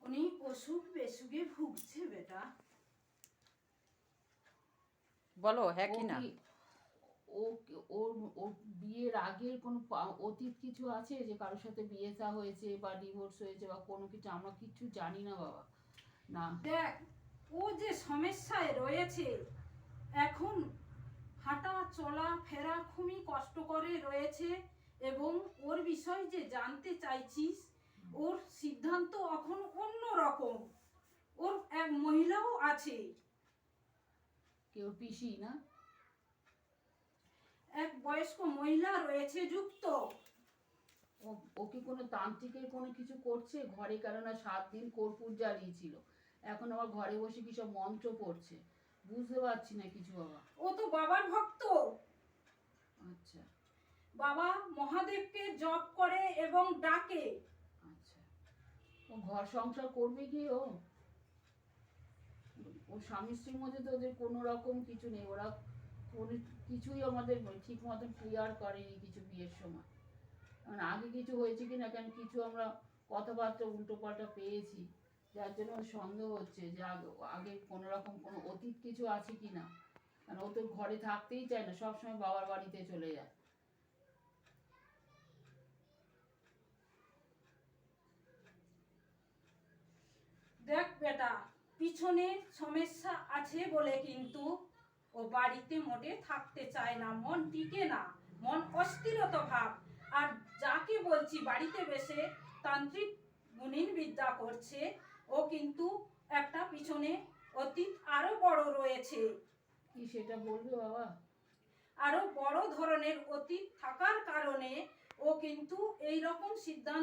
উনি অসুখ বেসুখে ভুগছে বেটা। বলো হ্যাঁ ও কি না। কি ওর ওর বিয়ের আগের কোনো অতীত কিছু আছে যে কারোর সাথে বিয়ে থা হয়েছে বা ডিভোর্স হয়েছে বা কোনো কিছু? আমরা কিচ্ছু জানি না বাবা। না দেখ, ও যে সমস্যায় রয়েছে এখন, হাঁটা চলা ফেরা খুবই কষ্ট করে রয়েছে, এবং ওর বিষয় যে জানতে চাইছিস, ওর সিদ্ধান্ত এখন অন্য রকম। ওর এক মহিলাও আছে, কেউ পিসি না? এক বয়স্ক মহিলা রয়েছে যুক্ত। ও কি কোনো তান্ত্রিকের কোনো কিছু করছে ঘরে? কেননা 7 দিন কর্পূর জ্বালিয়েছিল, এখন আবার ঘরে বসে কি সব মন্ত্র পড়ছে, বুঝতে পারছি না কিছু বাবা। ও তো বাবার ভক্ত, আচ্ছা বাবা মহাদেবকে জপ করে এবং ডাকে। আচ্ছা, ও ঘর সংসার করবে কি? ও স্বামী স্ত্রীর মধ্যে তো ওদের কোনো রকম কিছু নেই, ওরা কোনো কিছুই আমাদের ঠিক মতন ক্লিয়ার করেনি কিছু বিয়ের সময়। কারণ আগে কিছু হয়েছে কি না, কেন কিছু আমরা কথাবার্তা উল্টো পাল্টা পেয়েছি, যার জন্য ওর সন্দেহ হচ্ছে যে আগে কোনো রকম কোনো অতীত কিছু আছে কি না। কারণ ও তো ঘরে থাকতেই চায় না, সবসময় বাবার বাড়িতে চলে যায়। দেখ বেটা, পিছনে সমস্যা আছে বলে কিন্তু ও বাড়িতে মোটে থাকতে চায় না, মন টিকে না, মন অস্থিরতা ভাব। আর যাকে বলছি বাড়িতে বসে তান্ত্রিক গুণিন বিদ্যা করছে, ও কিন্তু একটা পিছনে অতীত আরো বড় রয়েছে। কি সেটা বলবে বাবা? আরো বড় ধরনের অতীত থাকার কারণে ও কিন্তু এই রকম সিদ্ধান্ত